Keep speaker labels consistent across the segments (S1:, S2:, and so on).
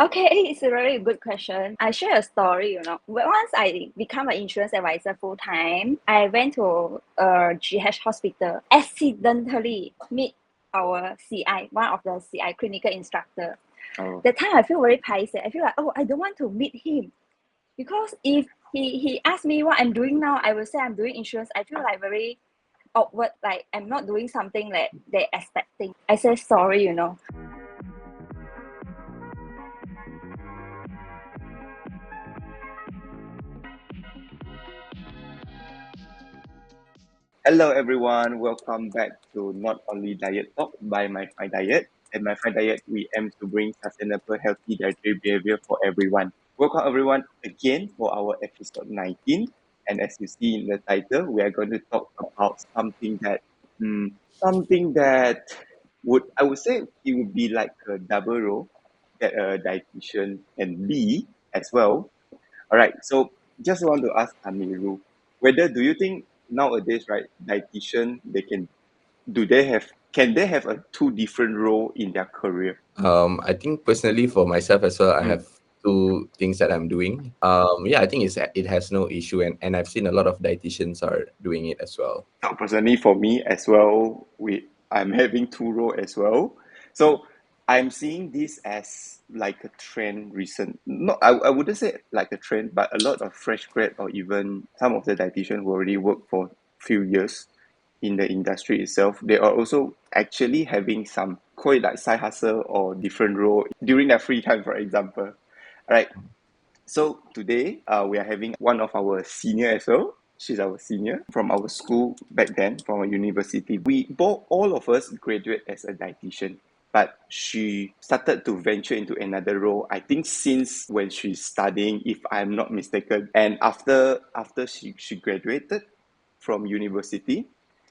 S1: Okay, it's a very good question. I share a story. Once I become an insurance advisor full time, I went to a GH hospital, accidentally meet our CI, one of the CI clinical instructor.
S2: Oh,
S1: That time I feel very paiseh. I feel like, I don't want to meet him because if he asked me what I'm doing now, I will say I'm doing insurance. I feel like very awkward, like I'm not doing something that they're expecting. I say sorry.
S2: hello everyone. Welcome back to Not Only Diet Talk by myfindiet. At myfindiet, we aim to bring sustainable, healthy dietary behavior for everyone. Welcome everyone again for our episode 19. And as you see in the title, we are going to talk about something that I would say it would be like a double role that a dietitian can be as well. All right. So just want to ask Ameerul, whether do you think nowadays, right, dietitian can they have a two different role in their career?
S3: I think personally for myself as well, I
S2: Mm.
S3: have two things that I'm doing. I think it has no issue, and I've seen a lot of dietitians are doing it as well.
S2: So personally, for me as well, I'm having two role as well. So I'm seeing this as like a trend recent. Not I wouldn't say like a trend, but a lot of fresh grad or even some of the dietitians who already work for few years in the industry itself, they are also actually having some call it like side hustle or different role during their free time, for example. All right. So today, we are having one of our senior as well. She's our senior from our school back then, from our university. We both, all of us, graduate as a dietitian, but she started to venture into another role. I think since when she's studying, if I'm not mistaken, and after she graduated from university,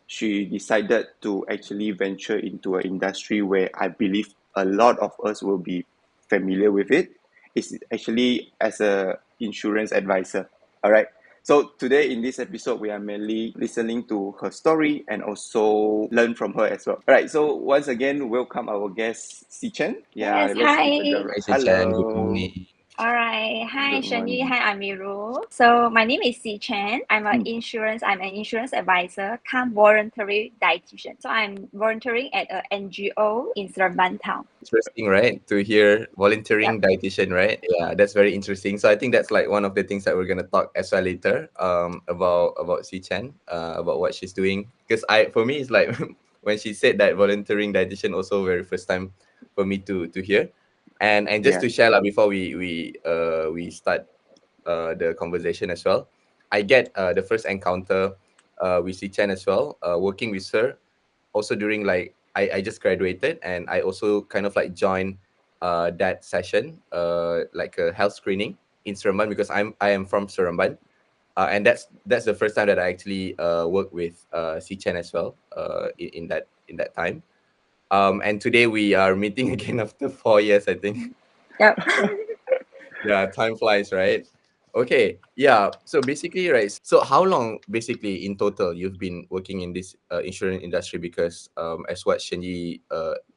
S2: she decided to actually venture into an industry where I believe a lot of us will be familiar with it. It's actually as a insurance advisor. All right. So today in this episode, we are mainly listening to her story and also learn from her as well. All right. So once again, welcome our guest, Hsi Chen.
S1: Yes,
S2: Yeah, let's give a drum
S1: hi.
S2: round.
S3: Hi, Chen. Good
S2: Hello.
S3: morning.
S1: All right. Hi,
S2: Good
S1: Shen Yi.
S2: morning.
S1: Hi, Ameerul. So my name is Hsi Chen.
S2: Mm.
S1: I'm an insurance advisor, come voluntary dietitian. So I'm volunteering at a NGO in Seremban town.
S3: Interesting, right? To hear
S1: Yep.
S3: volunteering dietitian, right? Yeah, that's very interesting. So I think that's like one of the things that we're gonna talk as well later. About Si Chen, about what she's doing. Because for me, it's like when she said that volunteering dietitian, also very first time for me to hear. And just
S2: Yeah.
S3: to share, like, before we start the conversation as well. I get the first encounter with Si Chen as well, working with her. Also during like I just graduated and I also kind of like joined that session, like a health screening in Seremban because I am from Seremban. And that's the first time that I actually worked with Si Chen as well in that time. And today we are meeting again after 4 years, I think.
S1: Yep.
S3: Yeah, time flies, right? Okay, yeah. So basically, right. So how long, basically, in total, you've been working in this insurance industry? Because as what Shen Yi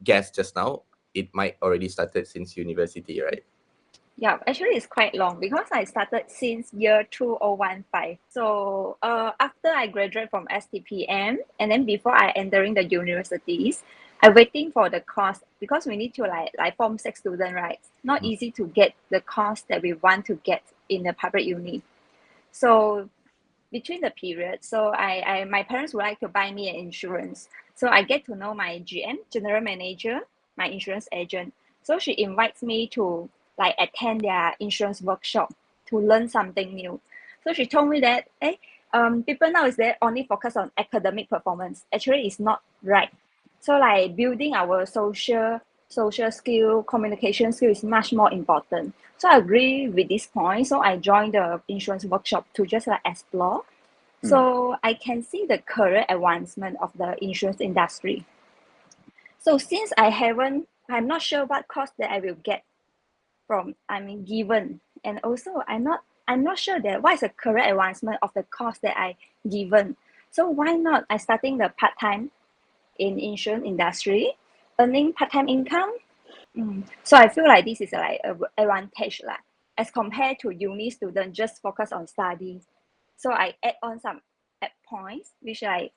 S3: guessed just now, it might already started since university, right?
S1: Yeah, actually it's quite long because I started since year 2015. So after I graduate from STPM and then before I entering the universities, I waiting for the course because we need to like form 6 student, right? Not
S3: Mhm.
S1: easy to get the course that we want to get in the public uni. So between the period, so I my parents would like to buy me an insurance. So I get to know my GM, general manager, my insurance agent. So she invites me to like attend their insurance workshop to learn something new. So she told me that people now is there only focus on academic performance. Actually, it's not right. So like building our social skill, communication skill is much more important. So I agree with this point. So I joined the insurance workshop to just like explore.
S2: Mm.
S1: So I can see the career advancement of the insurance industry. So since I'm not sure what course that I will get from, given, and also I'm not sure that what is the career advancement of the course that I given. So why not I starting the part time in insurance industry, earning part time income, So I feel like this is like a advantage like, as compared to uni student just focus on study. So I add on some add points which I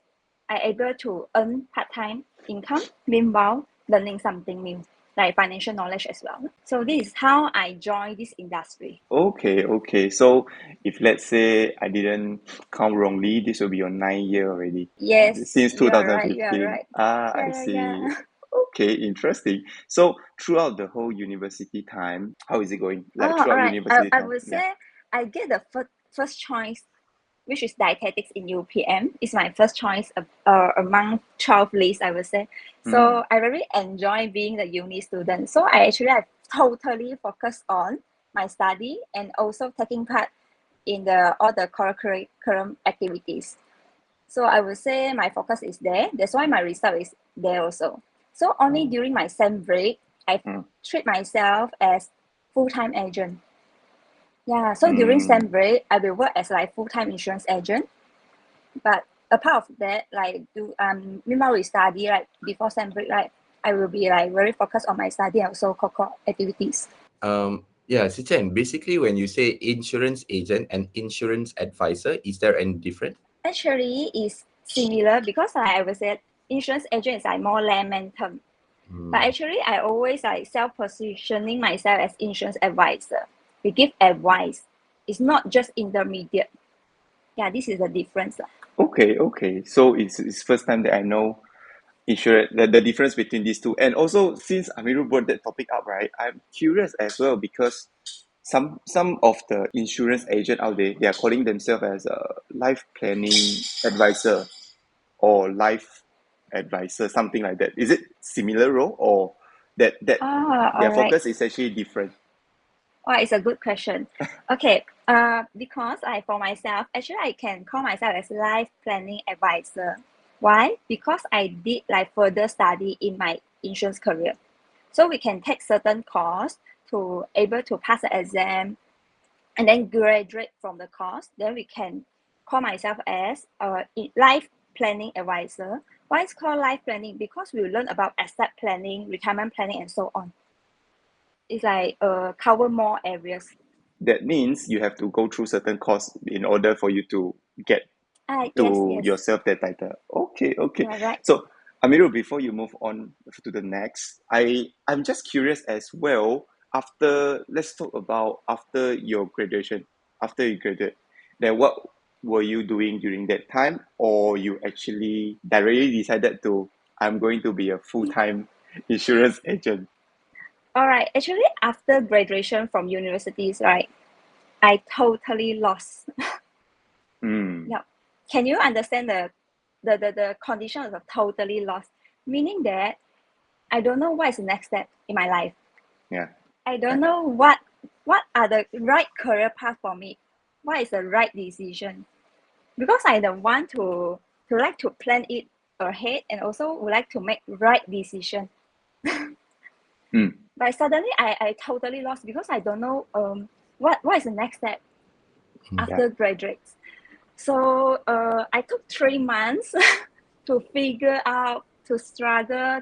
S1: able to earn part-time income meanwhile learning something new like financial knowledge as well. So this is how I joined this industry.
S2: Okay. So if let's say I didn't count wrongly, this will be your 9th year already
S1: Yes,
S2: since
S1: you are right. You are
S2: 2015.
S1: right.
S2: I
S1: Yeah, yeah,
S2: see.
S1: yeah.
S2: Okay, interesting. So throughout the whole university time, how is it going? Like
S1: Oh, all
S2: throughout
S1: right.
S2: university
S1: I
S2: time,
S1: would
S2: yeah.
S1: say I get the first choice, which is dietetics in UPM. It's my first choice among 12 lists, I would say.
S2: Mm.
S1: So I really enjoy being the uni student. So I totally focus on my study and also taking part in all the curriculum activities. So I would say my focus is there. That's why my result is there also. So only during my sem break, I
S2: Mm.
S1: treat myself as full-time agent. Yeah, so during sem
S2: Mm.
S1: break, I will work as like full-time insurance agent. But apart of that, like meanwhile we study like before sem break, like I will be like very focused on my study and also core activities.
S3: Yeah, Hsi Chen, basically when you say insurance agent and insurance advisor, is there any difference?
S1: Actually, it's similar because like I would say insurance agent is like more layman term. But actually, I always like self-positioning myself as insurance advisor. We give advice. It's not just intermediate. Yeah, this is the difference.
S2: Okay. So it's first time that I know insurance the difference between these two. And also since Ameerul brought that topic up, right? I'm curious as well because some of the insurance agent out there, they are calling themselves as a life planning advisor or life advisor, something like that. Is it similar role or that
S1: All
S2: their
S1: right.
S2: focus is actually different?
S1: Oh, it's a good question. Okay. Because for myself, actually, I can call myself as life planning advisor. Why? Because I did like further study in my insurance career. So we can take certain course to able to pass the exam and then graduate from the course. Then we can call myself as a life planning advisor. Why it's called life planning? Because we learn about asset planning, retirement planning, and so on. It's like cover more areas.
S2: That means you have to go through certain course in order for you to get
S1: Yes,
S2: to
S1: yes.
S2: yourself that title. Okay.
S1: Yeah, right.
S2: So Amirul, before you move on to the next, I'm just curious as well. After let's talk about after your graduation, after you graduate, then what were you doing during that time, or you actually directly decided to I'm going to be a full-time insurance agent?
S1: All right. Actually, after graduation from universities, right, I totally lost.
S2: Mm,
S1: Yeah. Can you understand the condition of totally lost? Meaning that I don't know what is the next step in my life.
S2: yeah.
S1: I don't know what are the right career path for me. What is the right decision? Because I don't want to like to plan it ahead and also would like to make right decision.
S2: Mm,
S1: But suddenly I totally lost because I don't know what is the next step
S2: yeah.
S1: after graduates. So I took 3 months to figure out, to struggle,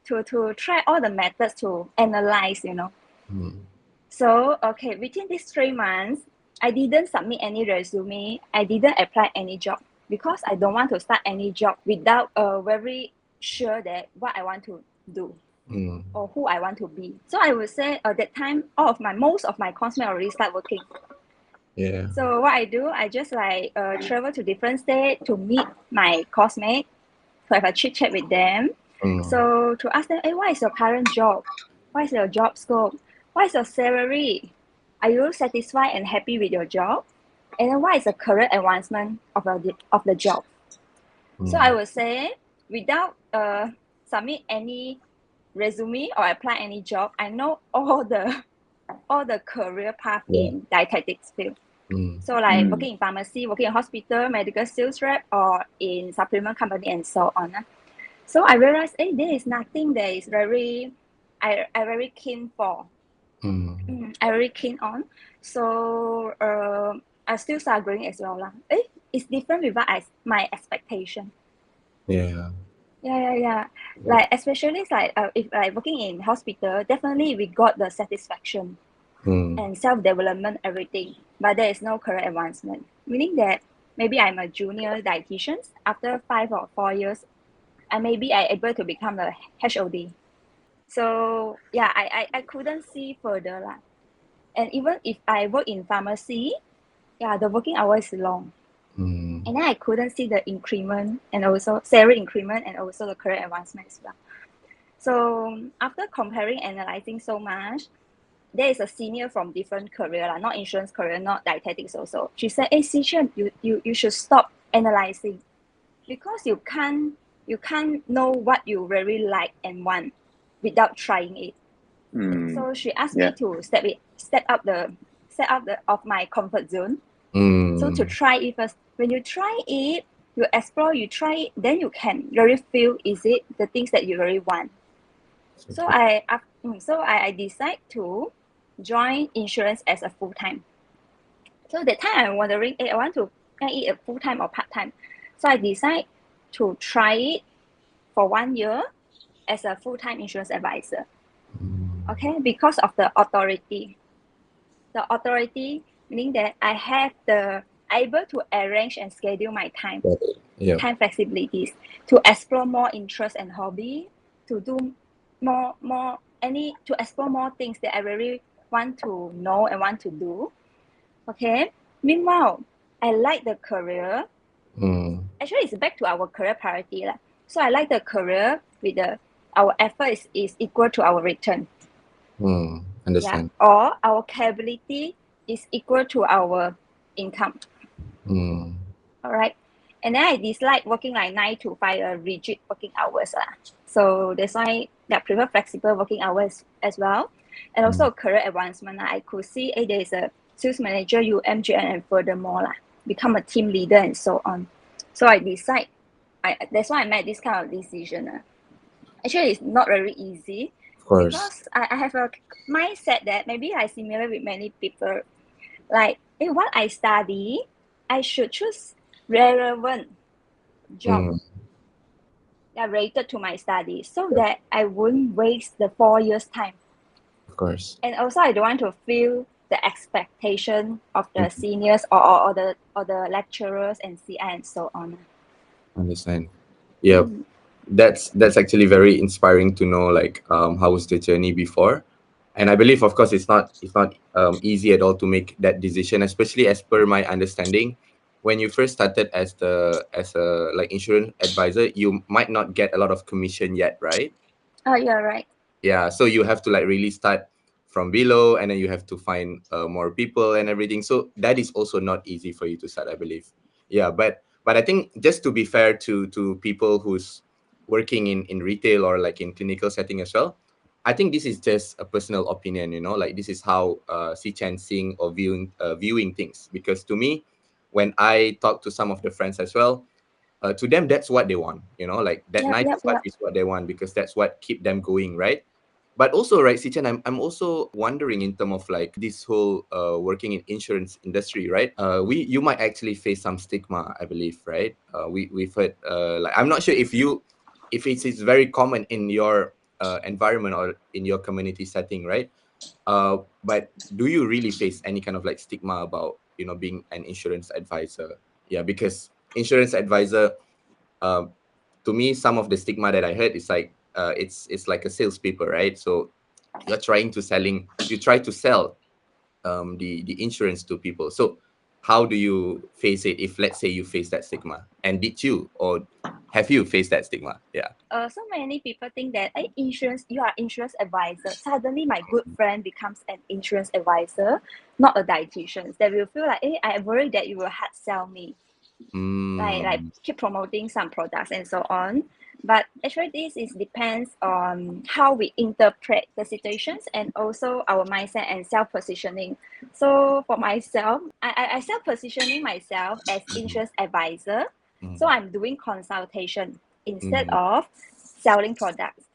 S1: to try all the methods to analyze, you know.
S3: Mm.
S1: So okay, within these 3 months, I didn't submit any resume. I didn't apply any job because I don't want to start any job without very sure that what I want to do
S3: Mm.
S1: or who I want to be. So I would say at that time, most of my classmates already start working.
S3: Yeah.
S1: So what I do, I just like travel to different states to meet my classmates, to have a chit chat with them.
S3: Mm.
S1: So to ask them, hey, what is your current job? What is your job scope? What is your salary? Are you satisfied and happy with your job? And then what is the career advancement of the job? So I
S3: Mm.
S1: would say without submit any resume or apply any job, I know all the career path
S3: Yeah.
S1: in dietetics field.
S3: Mm.
S1: So like
S2: Mm,
S1: working in pharmacy, working in hospital, medical sales rep, or in supplement company and so on. So I realized, hey, there is nothing that is I very keen for.
S3: Mm.
S1: I very keen on. So I still struggling as well lah. It's different with my expectation.
S3: Yeah.
S1: Yeah. Like especially it's like if like working in hospital, definitely we got the satisfaction and self-development, everything, but there is no career advancement. Meaning that maybe I'm a junior dietitian. After 5 or 4 years, I maybe I able to become a HOD. So yeah, I couldn't see further lah. And even if I work in pharmacy, yeah, the working hour is long. And then I couldn't see the increment and also salary increment and also the career advancement as well. So after comparing, analyzing so much, there is a senior from different career, not insurance career, not dietetics also. She said, hey, Hsi Chen, you should stop analyzing because you can't know what you really like and want without trying it. So she asked me to step out of my comfort zone. So to try it first. When you try it, you explore, you try it, then you can really feel is it the things that you really want. So I decide to join insurance as a full-time. So that time I'm wondering, I want to eat a full-time or part-time. So I decide to try it for 1 year as a full-time insurance advisor. Okay, because of the authority. The authority meaning that I have the able to arrange and schedule my time, time flexibilities, to explore more interests and hobby, to do to explore more things that I really want to know and want to do. Okay. Meanwhile, I like the career. Actually, it's back to our career priority lah. So I like the career with our effort is equal to our return.
S3: Understand.
S1: Yeah. Or our capability is equal to our income. All right. And then I dislike working like 9 to 5 rigid working hours. So that's why I prefer flexible working hours as well. And also career advancement. I could see there is a sales manager, UMGN, and furthermore, become a team leader and so on. So I decide, that's why I made this kind of decision. Actually, it's not very easy.
S3: Of course.
S1: Because I have a mindset that maybe I similar with many people. Like, what I study, I should choose relevant job that related to my study so that I won't waste the 4 years time.
S3: Of course.
S1: And also I don't want to feel the expectation of the seniors or the lecturers and CI and so on.
S3: Understand. Yeah. That's actually very inspiring to know like how was the journey before. And I believe of course it's not easy at all to make that decision, especially as per my understanding. When you first started as a like insurance advisor, you might not get a lot of commission yet, right?
S1: Yeah, right.
S3: Yeah, so you have to like really start from below, and then you have to find more people and everything. So that is also not easy for you to start, I believe. Yeah, but I think just to be fair to people who's working in retail or like in clinical setting as well, I think this is just a personal opinion, like this is how Hsi Chen seeing or viewing things. Because to me, when I talk to some of the friends as well, to them that's what they want, like that 9 to 5 is what they want, because that's what keep them going, right? But also, right, Hsi Chen, I'm also wondering in terms of like this whole working in insurance industry, right? You might actually face some stigma, I believe, right? We've heard like, I'm not sure if it's very common in your environment or in your community setting, right? But do you really face any kind of like stigma about being an insurance advisor? Yeah, because insurance advisor, to me, some of the stigma that I heard is like it's like a salespaper, right? So you try to sell the insurance to people. So how do you face it if let's say you face that stigma? And did you, or have you faced that stigma? Yeah.
S1: So many people think that you are insurance advisor. Suddenly my good friend becomes an insurance advisor, not a dietitian. They will feel like, I worry that you will hard sell me. Like keep promoting some products and so on. But actually this depends on how we interpret the situations and also our mindset and self-positioning. So for myself, I self-positioning myself as insurance advisor. So I'm doing consultation instead of selling products.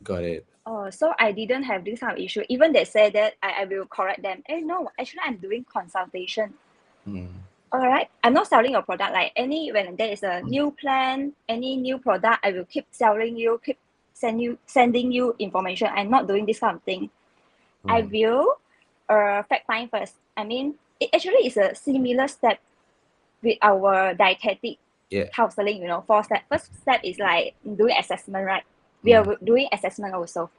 S3: Got it.
S1: Oh, so I didn't have this kind of issue. Even they say that I will correct them. No, actually I'm doing consultation. All right, I'm not selling your product. Like when there is a new plan, any new product, I will keep selling you, keep sending you information. I'm not doing this kind of thing. I will fact find first. I mean, it actually is a similar step with our dietetic counseling. 4 steps. First step is like doing assessment, right? We are doing assessment also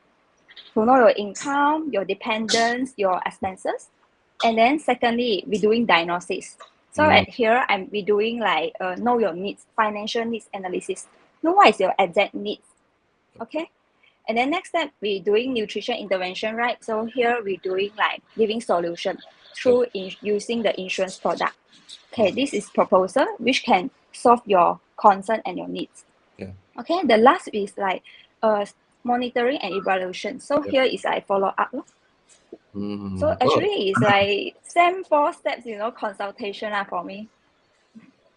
S1: to know your income, your dependence, your expenses. And then secondly, we're doing diagnosis. So at here, we doing like know your needs, financial needs analysis. Know what is your exact needs, okay? And then next step, we're doing nutrition intervention, right? So here we're doing like giving solution through using the insurance product. Okay, this is proposal which can solve your concern and your needs.
S3: Yeah.
S1: Okay, the last is like monitoring and evaluation. So here is like follow up. So actually it's like same 4 steps, consultation for me.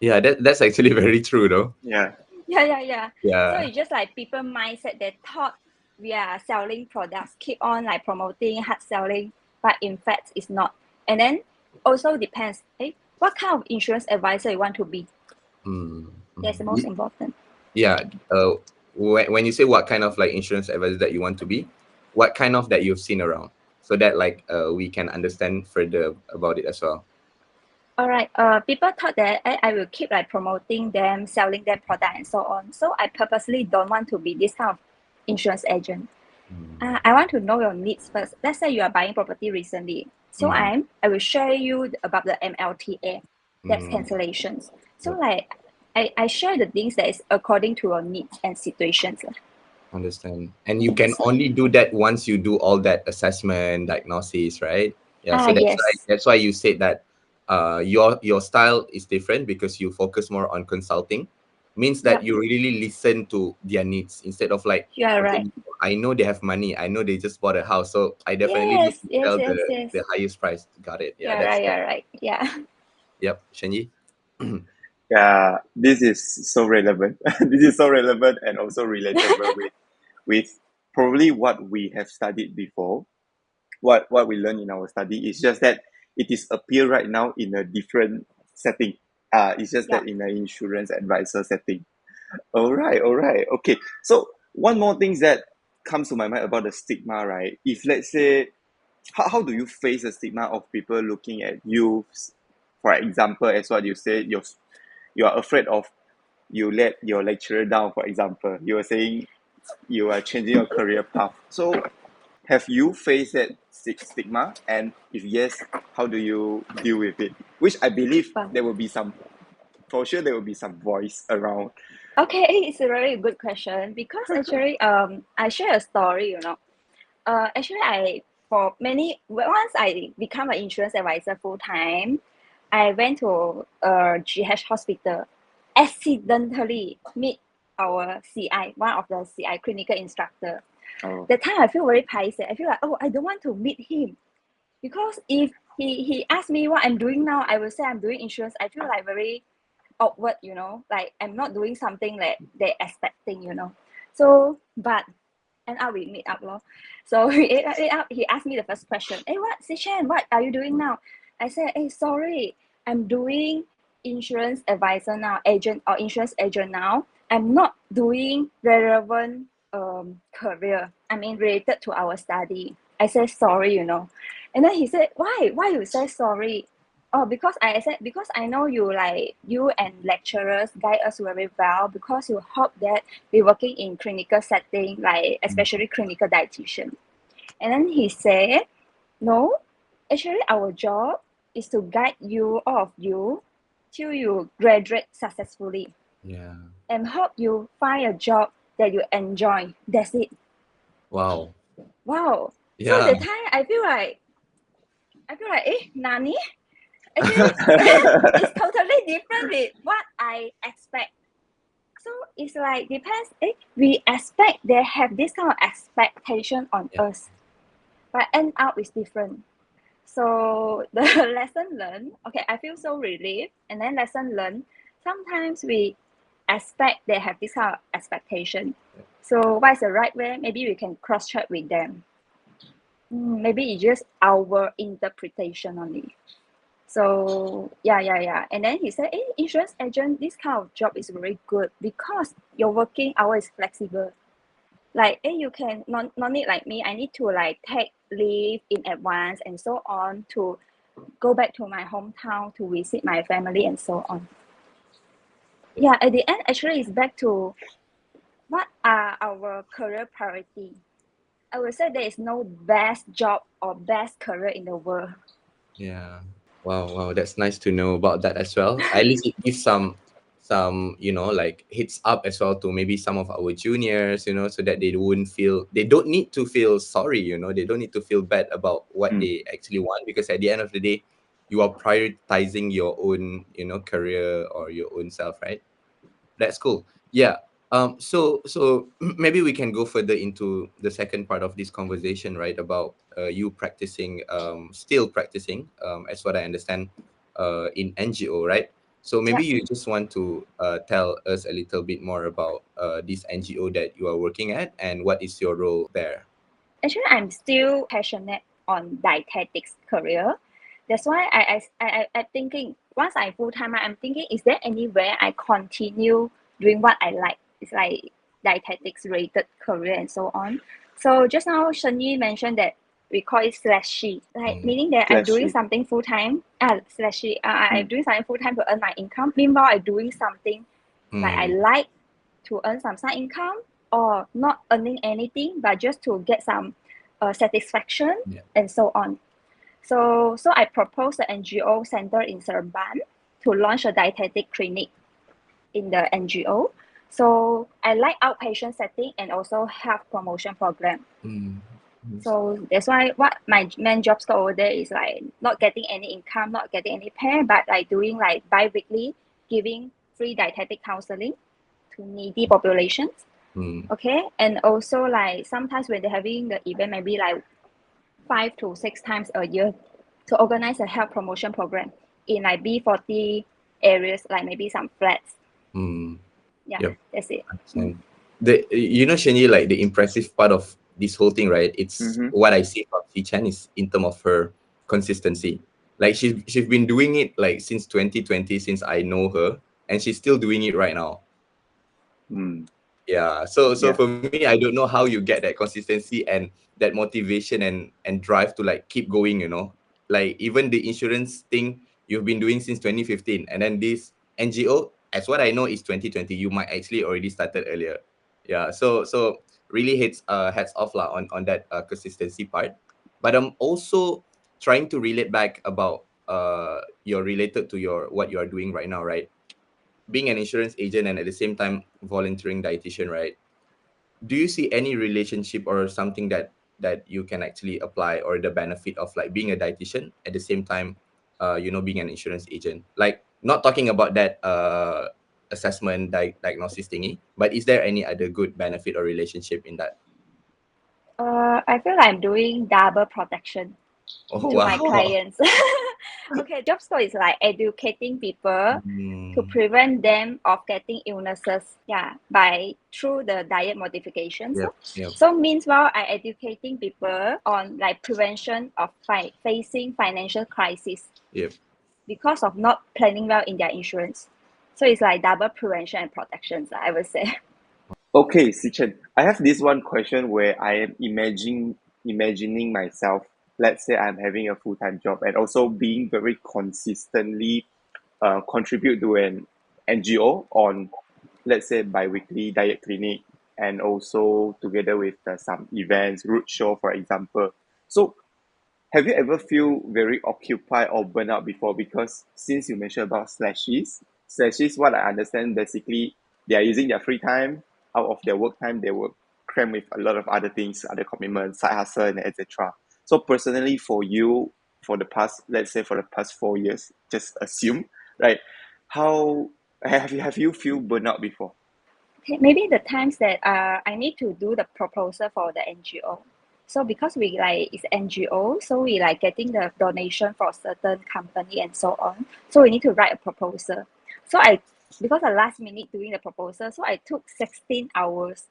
S3: Yeah, that's actually very true though.
S2: Yeah.
S1: Yeah.
S3: Yeah.
S1: So it's just like people mindset, they thought we are selling products, keep on like promoting, hard selling, but in fact it's not. And then also depends, what kind of insurance advisor you want to be. That's the most important.
S3: Yeah. When you say what kind of like insurance advisor that you want to be, what kind of that you've seen around, so that like we can understand further about it as well.
S1: All right. People thought that I will keep like promoting them, selling their product and so on. So I purposely don't want to be this kind of insurance agent. I want to know your needs first. Let's say you are buying property recently. So I will share you about the MLTA, debt cancellations. So like I share the things that is according to your needs and situations.
S3: Understand. And you can only do that once you do all that assessment, diagnosis, right? Yeah. So
S1: Yes.
S3: that's why you said that your style is different because you focus more on consulting. Means that you really listen to their needs instead of like,
S1: you are right.
S3: I know they have money, I know they just bought a house, so I definitely look to sell the highest price. Got it. Yeah,
S1: you're right. Yeah.
S3: Yep. Shen Yi.
S2: Yeah, this is so relevant. This is so relevant and also relatable with probably what we have studied before. What we learned in our study is just that it is appear right now in a different setting. It's just that in an insurance advisor setting. All right. Okay. So one more thing that comes to my mind about the stigma, right? If let's say, how do you face the stigma of people looking at you, for example, as what you said, you are afraid of you let your lecturer down, for example. You were saying you are changing your career path. So have you faced that stigma? And if yes, how do you deal with it? Which I believe there will be some, for sure there will be some voice around.
S1: Okay, it's a very good question because actually I share a story, actually once I become an insurance advisor full time, I went to GH hospital, accidentally meet our CI, one of the CI clinical instructor. That time I feel very paiseh. I feel like, I don't want to meet him because if he asked me what I'm doing now, I will say I'm doing insurance. I feel like very awkward, like I'm not doing something that they're expecting, So, but end up we meet up lor. So he asked me the first question. Hey, what, Hsi Chen, what are you doing now? I said, hey, sorry, I'm doing insurance advisor now, agent or insurance agent now. I'm not doing relevant career. I mean, related to our study. I said sorry, And then he said, why? Why you say sorry? Oh, because I said, because I know you and lecturers guide us very well because you hope that we're working in clinical setting, like especially clinical dietitian. And then he said, no, actually our job is to guide you, all of you, till you graduate successfully.
S3: Yeah.
S1: And hope you find a job that you enjoy. That's it.
S3: Wow.
S1: Yeah. So the time I feel like, Nani? Actually, it's totally different with what I expect. So it's like depends. We expect they have this kind of expectation on us, but end up is different. So the lesson learned. Okay, I feel so relieved, and then lesson learned. Sometimes we expect they have this kind of expectation. So what is the right way? Maybe we can cross check with them. Maybe it's just our interpretation only. So yeah. And then he said, hey, insurance agent, this kind of job is very good because your working hour is flexible. Like, hey, you can not need like me. I need to like take leave in advance and so on to go back to my hometown to visit my family and so on. Yeah, at the end, actually, it's back to what are our career priority. I would say there is no best job or best career in the world.
S3: Yeah. Wow, that's nice to know about that as well. At least it gives some, you know, like hits up as well to maybe some of our juniors, you know, so that they don't need to feel sorry, you know, they don't need to feel bad about what
S2: Mm.
S3: they actually want, because at the end of the day, you are prioritizing your own, you know, career or your own self, right? That's cool. Yeah. So maybe we can go further into the second part of this conversation, right? About you practicing, still practicing, as what I understand, in NGO, right? So maybe
S1: Yeah.
S3: you just want to tell us a little bit more about this NGO that you are working at and what is your role there.
S1: Actually, I'm still passionate on dietetics career. That's why I'm thinking once I full time, I'm thinking, is there anywhere I continue doing what I like? It's like dietetics related career and so on. So just now, Shen Yi mentioned that we call it slashy, like
S3: Mm,
S1: meaning that I'm doing
S2: Flashy.
S1: something full time. Slashy. I'm
S2: Mm.
S1: doing something full time to earn my income. Meanwhile, I'm doing something like I
S3: mm,
S1: like to earn some side income, or not earning anything but just to get some satisfaction
S3: yeah.
S1: and so on. So I proposed the NGO center in Seremban to launch a dietetic clinic in the NGO. So I like outpatient setting and also health promotion program.
S3: Mm, yes.
S1: So that's why what my main job scope over there is like not getting any income, not getting any pay, but like doing like bi-weekly, giving free dietetic counseling to needy populations.
S3: Mm,
S1: Okay, and also like sometimes when they're having the event, maybe like 5 to 6 times a year, to organize a health promotion program in like B40 areas, like maybe some flats.
S3: mm.
S1: Yeah,
S3: Yep.
S1: that's it.
S3: And the, you know, Shenyi, like the impressive part of this whole thing, right? It's
S2: Mm-hmm.
S3: what I see from Hsi Chen is in terms of her consistency. Like she's been doing it like since 2020, since I know her, and she's still doing it right now.
S2: Mm.
S3: Yeah. So
S2: Yeah.
S3: for me, I don't know how you get that consistency and that motivation and drive to like keep going, you know. Like even the insurance thing you've been doing since 2015, and then this NGO, as what I know, is 2020. You might actually already started earlier. Yeah. So really hats off lah on that consistency part. But I'm also trying to relate back about you're related to your what you are doing right now, right? Being an insurance agent and at the same time volunteering dietitian, right? Do you see any relationship or something that you can actually apply, or the benefit of like being a dietitian at the same time, you know, being an insurance agent? Like not talking about that assessment diagnosis thingy, but is there any other good benefit or relationship in that?
S1: I feel like I'm doing double protection
S3: Oh
S1: to my
S3: wow.
S1: clients. Okay, job scope is like educating people to
S3: Mm,
S1: prevent them of getting illnesses, yeah, by through the diet modifications.
S3: yep.
S1: So meanwhile, I educating people on like prevention of facing financial crisis
S3: Yep.
S1: because of not planning well in their insurance. So it's like double prevention and protections, I would say.
S2: Okay, Hsi Chen, I have this one question where I am imagining myself. Let's say I'm having a full time job and also being very consistently contribute to an NGO on, let's say, bi-weekly diet clinic, and also together with some events, roadshow, for example. So have you ever feel very occupied or burnt out before? Because since you mentioned about slashies, what I understand basically they are using their free time out of their work time. They will cram with a lot of other things, other commitments, side hustle, and etc. So personally, for you, for the past, let's say for the past 4 years, just assume, right? How have you feel burnout before?
S1: Okay, maybe the times that I need to do the proposal for the NGO. So because we like it's NGO, so we like getting the donation for certain company and so on. So we need to write a proposal. So I because the last minute doing the proposal, so I took 16 hours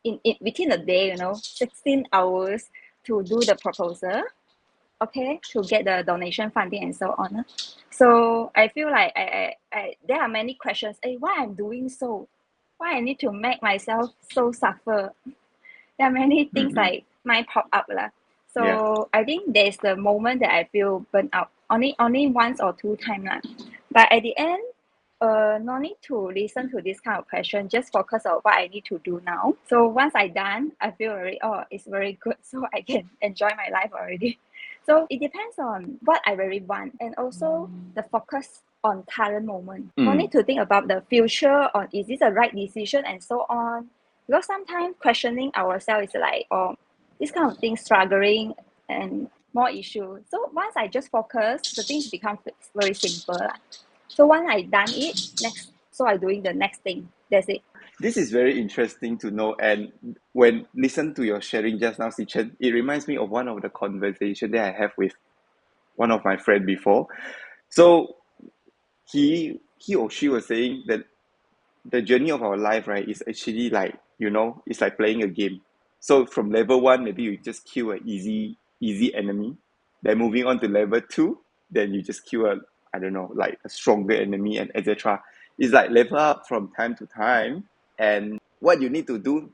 S1: in within a day, 16 hours to do the proposal. okay, to get the donation funding and so on. So I feel like there are many questions. Hey, why I'm doing so? Why I need to make myself so suffer? There are many things
S2: Mm-hmm.
S1: like might pop up lah.
S2: Yeah.
S1: So I think there's the moment that I feel burnt out. Only once or two times lah. But at the end, no need to listen to this kind of question. Just focus on what I need to do now. So once I done, I feel very it's very good. So I can enjoy my life already. So it depends on what I really want, and also the focus on current moment. No need to think about the future or is this the right decision and so on. Because sometimes questioning ourselves is like, this kind of thing struggling and more issue. So once I just focus, the things become very simple lah. So once I done it, next, so I doing the next thing. That's it.
S2: This is very interesting to know. And when listen to your sharing just now, Hsi Chen, it reminds me of one of the conversation that I have with one of my friend before. So he or she was saying that the journey of our life, right, is actually like, it's like playing a game. So from level 1, maybe you just kill an easy enemy. Then moving on to level 2, then you just kill I don't know, like a stronger enemy and etc. It's like level up from time to time, and what you need to do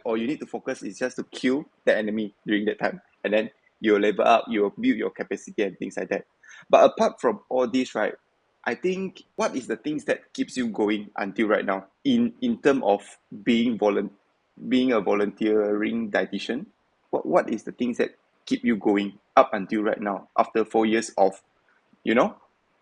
S2: or you need to focus is just to kill the enemy during that time, and then you'll level up, you'll build your capacity and things like that. But apart from all this, right, I think what is the things that keeps you going until right now in terms of being a volunteering dietitian? What is the things that keep you going up until right now after 4 years of,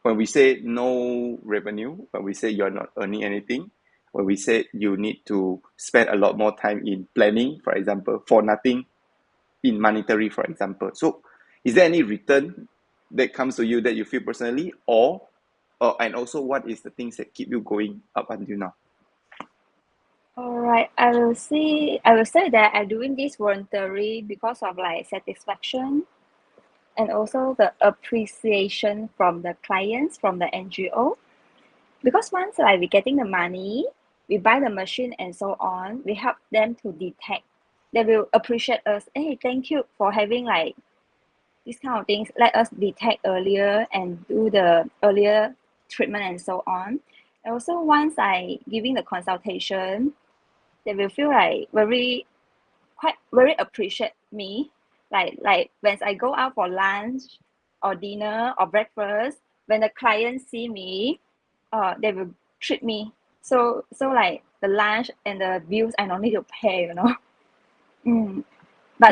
S2: when we say no revenue, when we say you're not earning anything, when we say you need to spend a lot more time in planning, for example, for nothing in monetary, for example. So is there any return that comes to you that you feel personally, and also what is the things that keep you going up until now?
S1: All right. I will say that I'm doing this voluntary because of like satisfaction and also the appreciation from the clients from the NGO. Because once like we getting the money, we buy the machine and so on, we help them to detect. They will appreciate us. Hey, thank you for having like these kind of things. Let us detect earlier and do the earlier treatment and so on. And also once I giving the consultation, they will feel like very appreciate me. Like when I go out for lunch or dinner or breakfast, when the clients see me, they will treat me. So like the lunch and the bills I don't need to pay. But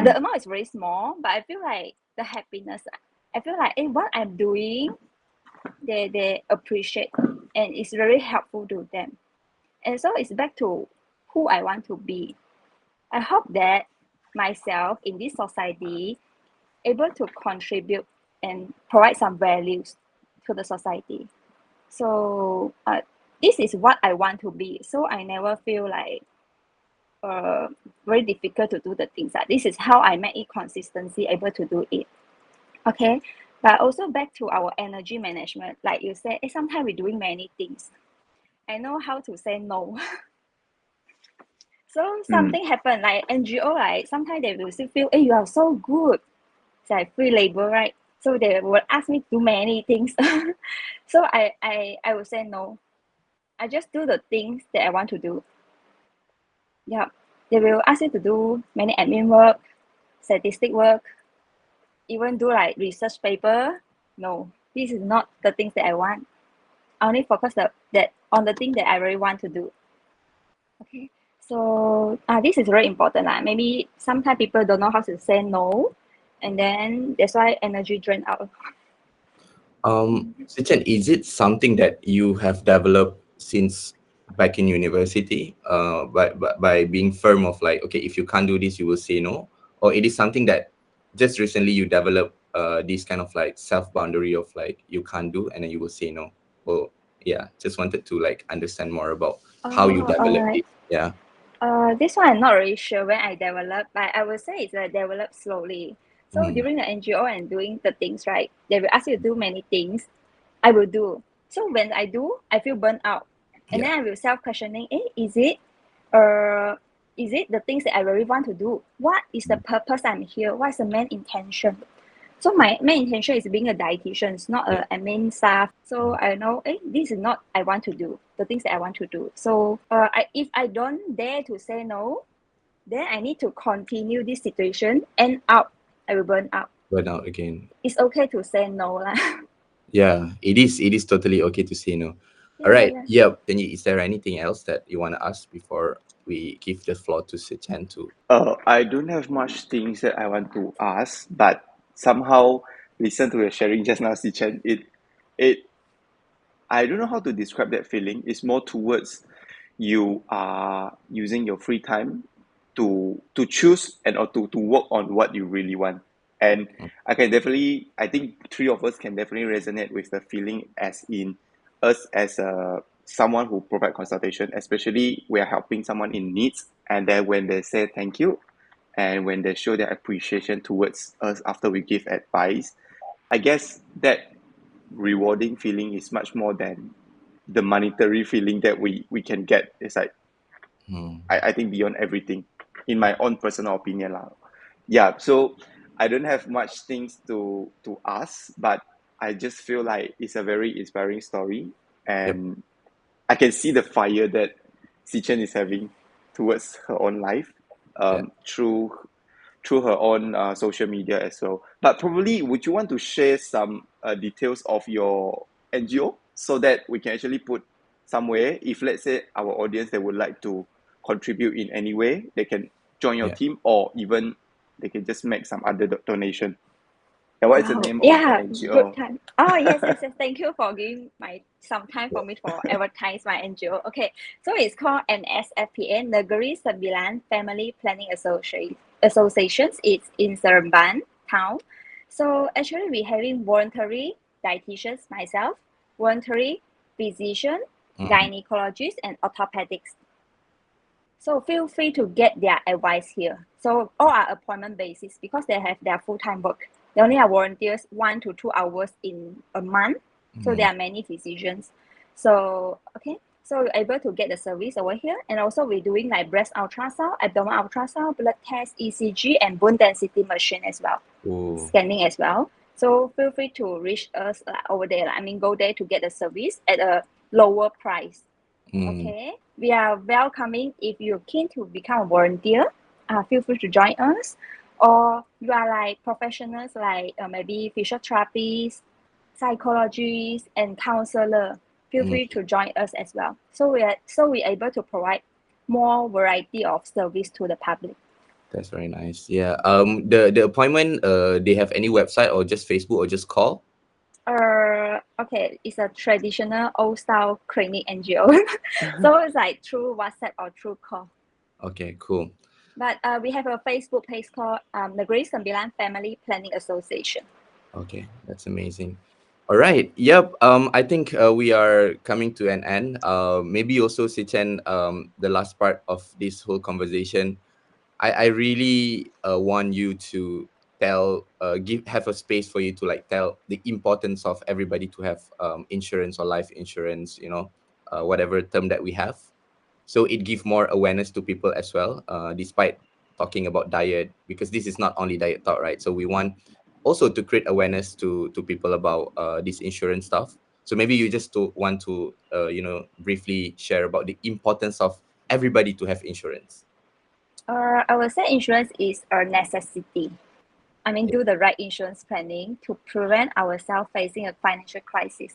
S1: the amount is very small, but I feel like the happiness, I feel like what I'm doing, they appreciate and it's very helpful to them. And so it's back to who I want to be. I hope that myself in this society able to contribute and provide some values to the society. So this is what I want to be. So I never feel like very difficult to do the things. This is how I make it consistency able to do it. Okay. But also back to our energy management, like you said, sometimes we're doing many things. I know how to say no. So something happen like NGO, like sometimes they will still feel, you are so good. It's like free labor, right? So they will ask me to do many things. So I will say no. I just do the things that I want to do. Yeah. They will ask you to do many admin work, statistic work, even do like research paper. No, this is not the things that I want. I only focus that on the thing that I really want to do. Okay. So this is very important. Maybe sometimes people don't know how to say no, and then that's why energy drain out.
S3: Hsi Chen, is it something that you have developed since back in university, by being firm of like, okay, if you can't do this, you will say no, or it is something that just recently you develop this kind of like self boundary of like you can't do and then you will say no? Or yeah, just wanted to like understand more about how you
S1: All
S3: develop
S1: right.
S3: it. Yeah.
S1: This one I'm not really sure when I develop, but I would say it's developed slowly. So during the NGO and doing the things, right, they will ask you to do many things. I will do. So when I do, I feel burnt out. And then I will self-questioning, is it the things that I really want to do? What is the purpose I'm here? What is the main intention? So my main intention is being a dietitian, it's not
S3: Yeah.
S1: a admin staff. So I know, this is not I want to do, the things that I want to do. So if I don't dare to say no, then I need to continue this situation. End up, I will burn out.
S3: Burn out again.
S1: It's okay to say no lah.
S3: Yeah, it is. It is totally okay to say no. All
S1: Yeah,
S3: right.
S1: yeah.
S3: Yeah. Then is there anything else that you want to ask before we give the floor to Hsi Chen to?
S2: I don't have much things that I want to ask, but somehow listen to your sharing just now, Hsi Chen. It I don't know how to describe that feeling. It's more towards you are using your free time to choose and or to work on what you really want. And I think three of us can definitely resonate with the feeling as in us as a someone who provide consultation, especially we are helping someone in needs, and then when they say thank you and when they show their appreciation towards us after we give advice, I guess that rewarding feeling is much more than the monetary feeling that we can get. It's like I think beyond everything, in my own personal opinion lah. Yeah, so I don't have much things to ask, but I just feel like it's a very inspiring story,
S3: Yep.
S2: and I can see the fire that Hsi Chen is having towards her own life,
S3: Yeah.
S2: through her own social media as well. But probably, would you want to share some details of your NGO so that we can actually put somewhere? If let's say our audience they would like to contribute in any way, they can join your
S3: Yeah.
S2: team, or even they can just make some other donation. And what is the
S1: Oh,
S2: name of the
S1: yeah, good
S2: NGO?
S1: time. Oh, yes, yes, yes. Thank you for giving some time for me for advertise my NGO. Okay, so it's called NSFPA, Negeri Sembilan Family Planning Associations. It's in Seremban town. So actually, we having voluntary dietitians, myself, voluntary physician, gynecologist, and orthopedics. So feel free to get their advice here. So all are appointment basis because they have their full-time work. They only have volunteers 1 to 2 hours in a month. So there are many physicians. So so you're able to get the service over here. And also we're doing like breast ultrasound, abdominal ultrasound, blood test, ECG, and bone density machine as well.
S3: Oh.
S1: Scanning as well. So feel free to reach us over there. Go there to get the service at a lower price. Okay, we are welcoming if you're keen to become a volunteer. Feel free to join us, or you are like professionals like maybe physiotherapists, psychologists, and counselor. Feel free to join us as well. So we're able to provide more variety of service to the public.
S3: That's very nice. Yeah. The appointment. They have any website or just Facebook or just call?
S1: Okay, it's a traditional old style clinic NGO. So it's like through WhatsApp or through call.
S3: Okay. Cool.
S1: But we have a Facebook page called Negeri Sembilan Family Planning Association.
S3: Okay, that's amazing. All right. Yep. I think we are coming to an end. Maybe also Hsi Chen, the last part of this whole conversation, I really want you to have a space for you to like tell the importance of everybody to have insurance or life insurance, whatever term that we have. So it give more awareness to people as well, despite talking about diet, because this is not only diet talk, right? So we want also to create awareness to people about this insurance stuff. So maybe you just want to briefly share about the importance of everybody to have insurance.
S1: I would say insurance is a necessity. Do the right insurance planning to prevent ourselves facing a financial crisis.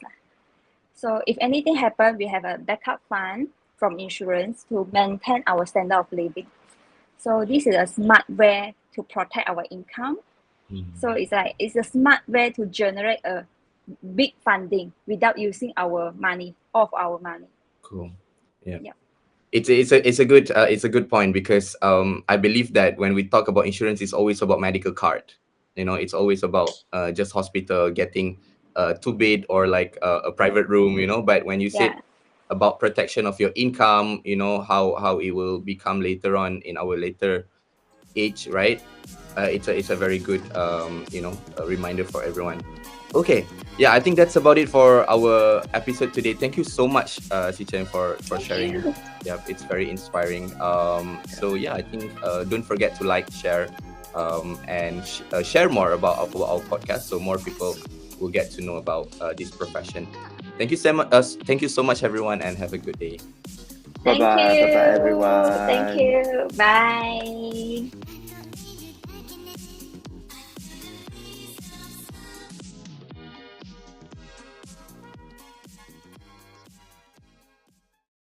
S1: So if anything happens, we have a backup fund from insurance to maintain our standard of living. So this is a smart way to protect our income. So it's a smart way to generate a big funding without using our money.
S3: Cool. Yeah. It's a good point, because I believe that when we talk about insurance, it's always about medical card. It's always about just hospital getting 2 bed or like a private room. But when you said about protection of your income, how it will become later on in our later age, right? It's a very good a reminder for everyone. Okay, yeah, I think that's about it for our episode today. Thank you so much, Hsi Chen, for sharing. Yeah, it's very inspiring. So yeah, I think don't forget to like, share, and share more about our podcast, so more people will get to know about this profession. Thank you so much. Thank you so much, everyone, and have a good day.
S2: Bye
S1: Thank
S2: bye. Bye bye,
S1: you. Thank
S2: everyone.
S1: you. Bye.